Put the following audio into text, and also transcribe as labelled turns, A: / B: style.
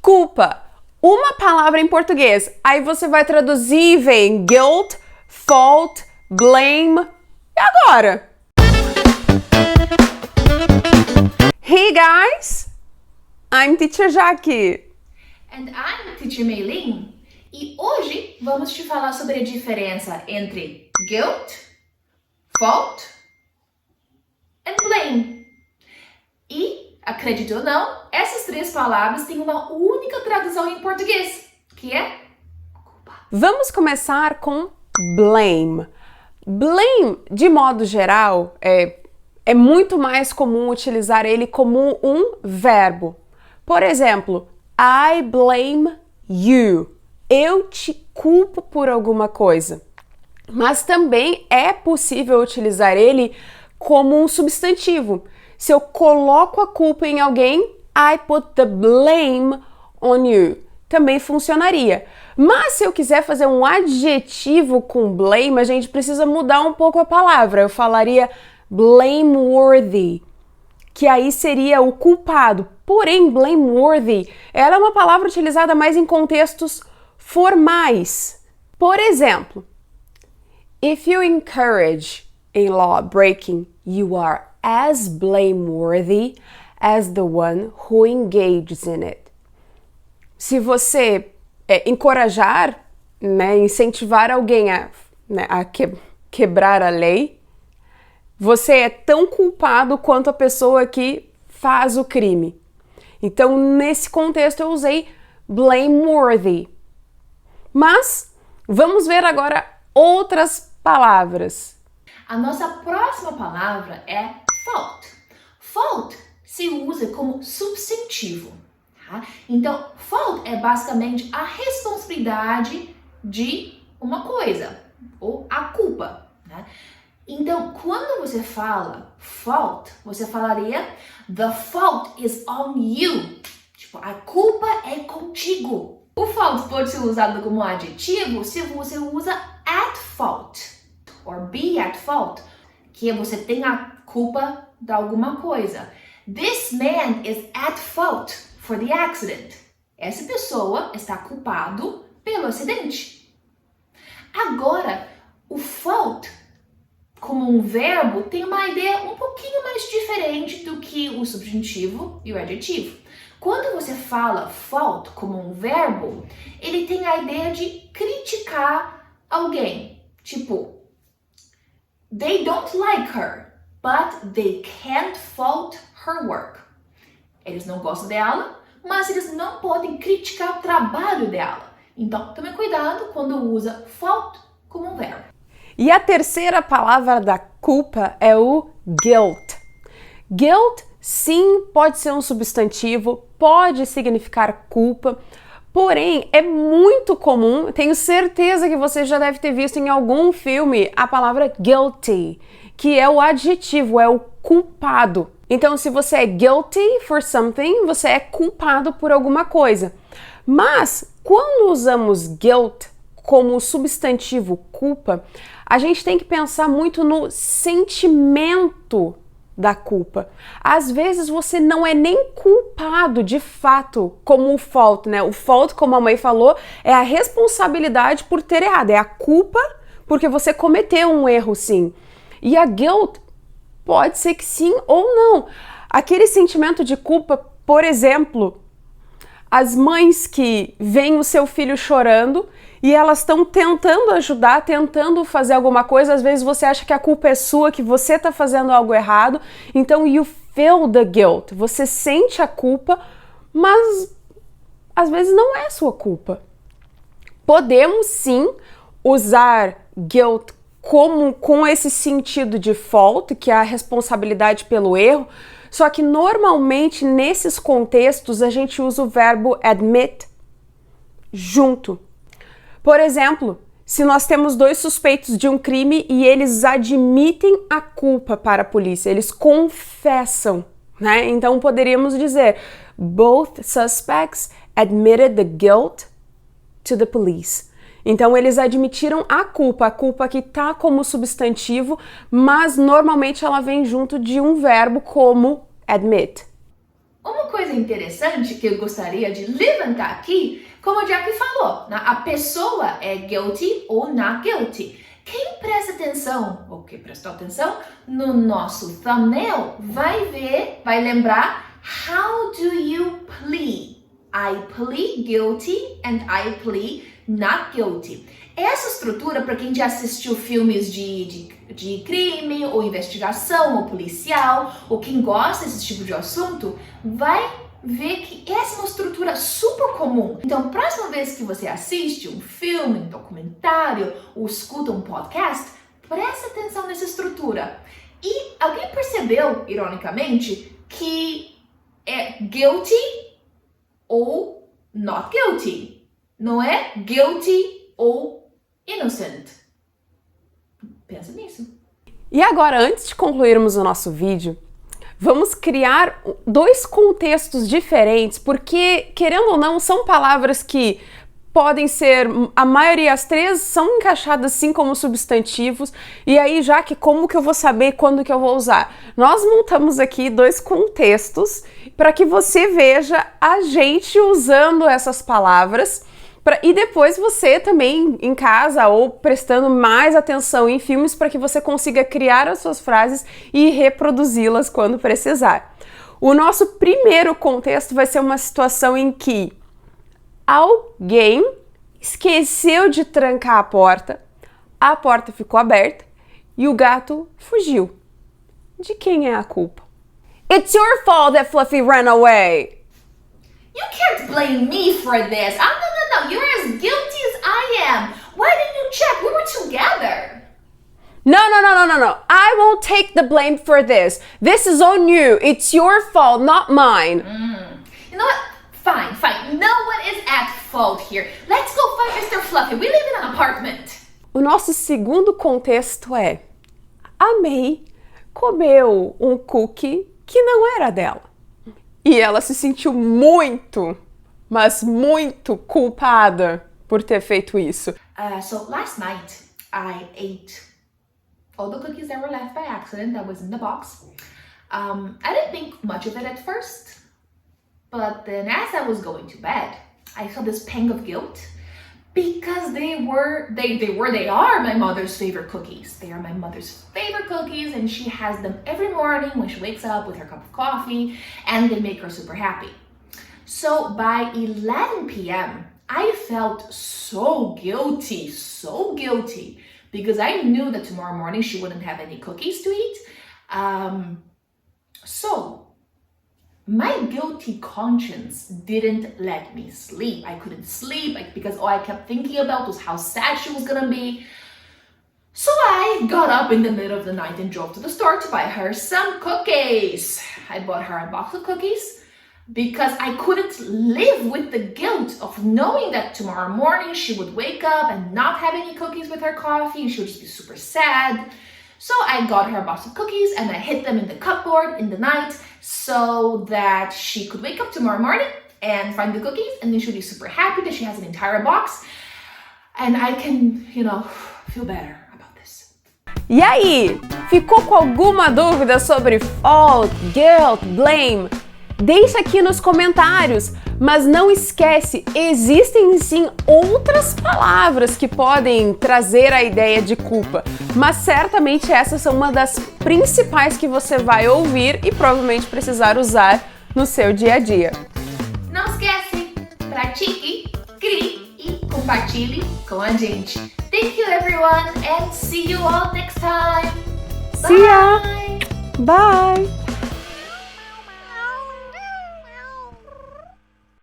A: culpa, uma palavra em português. Aí você vai traduzir e vem guilt, fault, blame. E agora? Hey guys, I'm Teacher Jaque.
B: And I'm Teacher Meilin. E hoje vamos te falar sobre a diferença entre guilt, fault and blame. E, acredite ou não, essas três palavras têm uma única tradução em português, que é culpa.
A: Vamos começar com blame. Blame, de modo geral, é muito mais comum utilizar ele como um verbo. Por exemplo, I blame you. Eu te culpo por alguma coisa. Mas também é possível utilizar ele como um substantivo. Se eu coloco a culpa em alguém, I put the blame on you. Também funcionaria. Mas se eu quiser fazer um adjetivo com blame, a gente precisa mudar um pouco a palavra. Eu falaria blameworthy, que aí seria o culpado. Porém, blameworthy, ela é uma palavra utilizada mais em contextos formais. Por exemplo, if you encourage a law breaking, you are as blameworthy as the one who engages in it. Se você encorajar, incentivar alguém a quebrar a lei, você é tão culpado quanto a pessoa que faz o crime. Então, nesse contexto, eu usei blameworthy. Mas vamos ver agora outras palavras.
B: A nossa próxima palavra é fault. Fault se usa como substantivo. Tá? Então, fault é basicamente a responsabilidade de uma coisa, ou a culpa. Né? Então, quando você fala fault, você falaria the fault is on you. Tipo, a culpa é contigo. O fault pode ser usado como adjetivo se você usa at fault or be at fault, que você tem a culpa de alguma coisa. This man is at fault for the accident. Essa pessoa está culpado pelo acidente. Agora, o fault como um verbo tem uma ideia um pouquinho mais diferente do que o substantivo e o adjetivo. Quando você fala fault como um verbo, ele tem a ideia de criticar alguém. Tipo, they don't like her, but they can't fault her work. Eles não gostam dela, mas eles não podem criticar o trabalho dela. Então, tome cuidado quando usa fault como um verbo.
A: E a terceira palavra da culpa é o guilt. Guilt, sim, pode ser um substantivo, pode significar culpa, porém é muito comum, tenho certeza que você já deve ter visto em algum filme a palavra guilty, que é o adjetivo, é o culpado. Então, se você é guilty for something, você é culpado por alguma coisa. Mas, quando usamos guilt como substantivo culpa, a gente tem que pensar muito no sentimento da culpa. Às vezes você não é nem culpado de fato, como o fault, né? O fault, como a mãe falou, é a responsabilidade por ter errado, é a culpa porque você cometeu um erro, sim. E a guilt pode ser que sim ou não. Aquele sentimento de culpa, por exemplo, as mães que veem o seu filho chorando e elas estão tentando ajudar, tentando fazer alguma coisa, às vezes você acha que a culpa é sua, que você está fazendo algo errado, então you feel the guilt, você sente a culpa, mas às vezes não é sua culpa. Podemos sim usar guilt com esse sentido de fault, que é a responsabilidade pelo erro, só que normalmente nesses contextos a gente usa o verbo admit junto. Por exemplo, se nós temos dois suspeitos de um crime e eles admitem a culpa para a polícia, eles confessam, né? Então poderíamos dizer, both suspects admitted the guilt to the police. Então eles admitiram a culpa que está como substantivo, mas normalmente ela vem junto de um verbo como admit.
B: Uma coisa interessante que eu gostaria de levantar aqui, como a Jackie falou, a pessoa é guilty ou not guilty. Quem presta atenção, ou que prestou atenção, no nosso thumbnail, vai lembrar how do you plead? I plead guilty and I plead not guilty. Essa estrutura, para quem já assistiu filmes de crime, ou investigação, ou policial, ou quem gosta desse tipo de assunto, vai ver que essa é uma estrutura super comum. Então, próxima vez que você assiste um filme, um documentário, ou escuta um podcast, preste atenção nessa estrutura. E alguém percebeu, ironicamente, que é guilty ou not guilty. Não é guilty ou innocent. Pensa nisso.
A: E agora, antes de concluirmos o nosso vídeo, vamos criar dois contextos diferentes, porque, querendo ou não, são palavras que podem ser, a maioria, as três são encaixadas sim como substantivos, e aí já que como que eu vou saber quando que eu vou usar? Nós montamos aqui dois contextos para que você veja a gente usando essas palavras, e depois você também em casa ou prestando mais atenção em filmes para que você consiga criar as suas frases e reproduzi-las quando precisar. O nosso primeiro contexto vai ser uma situação em que alguém esqueceu de trancar a porta ficou aberta e o gato fugiu. De quem é a culpa? It's your fault that Fluffy ran away.
B: You can't blame me for this. No. You're as guilty as I am. Why didn't you check? We were together.
A: No. I won't take the blame for this. This is on you. It's your fault, not mine.
B: You know what? Fine. No one is at fault here. Let's go find Mr. Fluffy. We live in an apartment.
A: O nosso segundo contexto é: a May comeu um cookie que não era dela. E ela se sentiu muito, mas muito culpada por ter feito isso.
B: So last night I ate all the cookies that were left by accident that was in the box. I didn't think much of it at first, but then as I was going to bed, I felt this pang of guilt because they are my mother's favorite cookies. They are my mother's favorite cookies, and she has them every morning when she wakes up with her cup of coffee, and they make her super happy. So by 11 p.m., I felt so guilty, because I knew that tomorrow morning she wouldn't have any cookies to eat. So my guilty conscience didn't let me sleep. I couldn't sleep because all I kept thinking about was how sad she was gonna be. So I got up in the middle of the night and drove to the store to buy her some cookies. I bought her a box of cookies because I couldn't live with the guilt of knowing that tomorrow morning she would wake up and not have any cookies with her coffee and she would just be super sad. So I got her a box of cookies and I hid them in the cupboard in the night so that she could wake up tomorrow morning and find the cookies, and then she'll be super happy that she has an entire box and I can, feel better about this.
A: E aí, ficou com alguma dúvida sobre fault, guilt, blame? Deixa aqui nos comentários, mas não esquece, existem sim outras palavras que podem trazer a ideia de culpa, mas certamente essas são uma das principais que você vai ouvir e provavelmente precisar usar no seu dia a dia.
B: Não esquece, pratique, crie e compartilhe com a gente. Thank you everyone and see you all next time.
A: See ya! Bye!